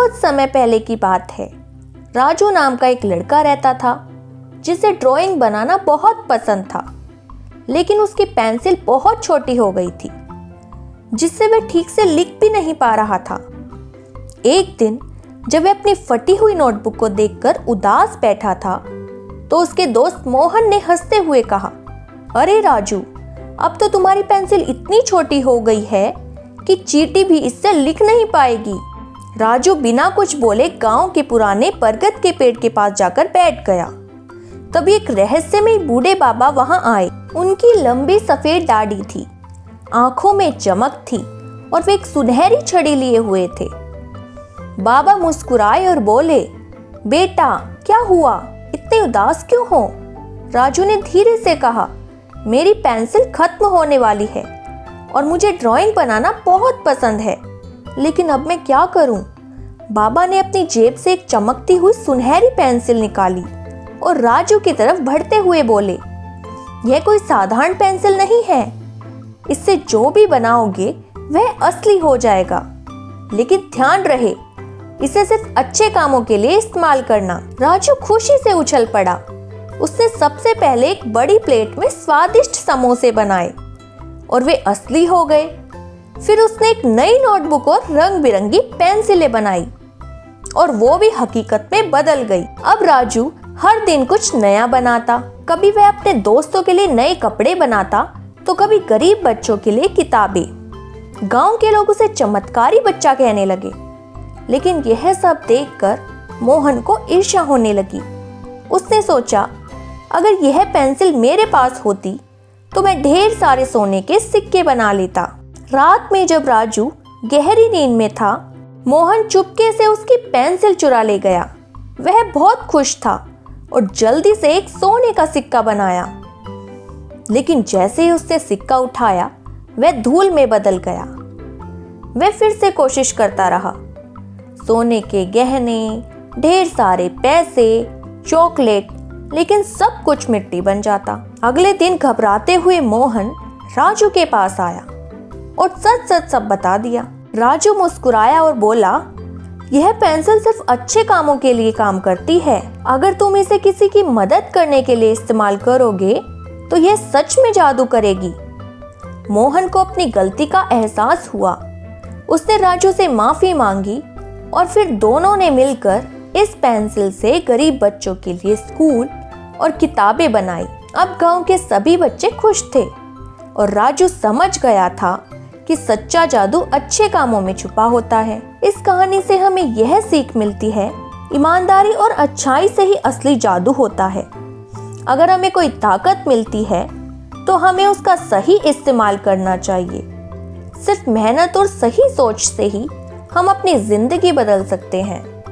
बहुत समय पहले की बात है। राजू नाम का एक लड़का रहता था जिसे ड्राइंग बनाना बहुत पसंद था, लेकिन उसकी पेंसिल बहुत छोटी हो गई थी जिससे वह ठीक से लिख भी नहीं पा रहा था। एक दिन जब वह अपनी फटी हुई नोटबुक को देखकर उदास बैठा था तो उसके दोस्त मोहन ने हंसते हुए कहा, अरे राजू, अब तो तुम्हारी पेंसिल इतनी छोटी हो गई है कि चींटी भी इससे लिख नहीं पाएगी। राजू बिना कुछ बोले गांव के पुराने बरगद के पेड़ के पास जाकर बैठ गया। तभी एक रहस्यमय बूढ़े बाबा वहां आए। उनकी लंबी सफेद दाढ़ी थी, आंखों में चमक थी और वे एक सुनहरी छड़ी लिए हुए थे। बाबा मुस्कुराए और बोले, बेटा क्या हुआ, इतने उदास क्यों हो? राजू ने धीरे से कहा, मेरी पेंसिल खत्म होने वाली है और मुझे ड्राइंग बनाना बहुत पसंद है, लेकिन अब मैं क्या करूं? बाबा ने अपनी जेब से एक चमकती हुई सुनहरी पेंसिल निकाली और राजू की तरफ बढ़ते हुए बोले, यह कोई साधारण पेंसिल नहीं है, इससे जो भी बनाओगे वह असली हो जाएगा, लेकिन ध्यान रहे इसे सिर्फ अच्छे कामों के लिए इस्तेमाल करना। राजू खुशी से उछल पड़ा। उसने सबसे पहले एक बड़ी प्लेट में स्वादिष्ट समोसे बनाए और वे असली हो गए। फिर उसने एक नई नोटबुक और रंग बिरंगी पेंसिलें बनाई और वो भी हकीकत में बदल गई। अब राजू हर दिन कुछ नया बनाता। कभी वह अपने दोस्तों के लिए नए कपड़े बनाता तो कभी गरीब बच्चों के लिए किताबें। गांव के लोग उसे चमत्कारी बच्चा कहने लगे, लेकिन यह सब देखकर मोहन को ईर्ष्या होने लगी। उसने सोचा, अगर यह पेंसिल मेरे पास होती तो मैं ढेर सारे सोने के सिक्के बना लेता। रात में जब राजू गहरी नींद में था, मोहन चुपके से उसकी पेंसिल चुरा ले गया। वह बहुत खुश था और जल्दी से एक सोने का सिक्का बनाया, लेकिन जैसे ही उसने सिक्का उठाया वह धूल में बदल गया। वह फिर से कोशिश करता रहा। सोने के गहने, ढेर सारे पैसे, चॉकलेट, लेकिन सब कुछ मिट्टी बन जाता। अगले दिन घबराते हुए मोहन राजू के पास आया और सच सच सब बता दिया। राजू मुस्कुराया और बोला, यह पेंसिल सिर्फ अच्छे कामों के लिए काम करती है। अगर तुम इसे किसी की मदद करने के लिए इस्तेमाल करोगे तो यह सच में जादू करेगी। मोहन को अपनी गलती का एहसास हुआ। उसने राजू से माफी मांगी और फिर दोनों ने मिलकर इस पेंसिल से गरीब बच्चों के लिए स्कूल और किताबें बनाई। अब गांव के सभी बच्चे खुश थे और राजू समझ गया था कि सच्चा जादू अच्छे कामों में छुपा होता है। इस कहानी से हमें यह सीख मिलती है, ईमानदारी और अच्छाई से ही असली जादू होता है। अगर हमें कोई ताकत मिलती है तो हमें उसका सही इस्तेमाल करना चाहिए। सिर्फ मेहनत और सही सोच से ही हम अपनी जिंदगी बदल सकते हैं।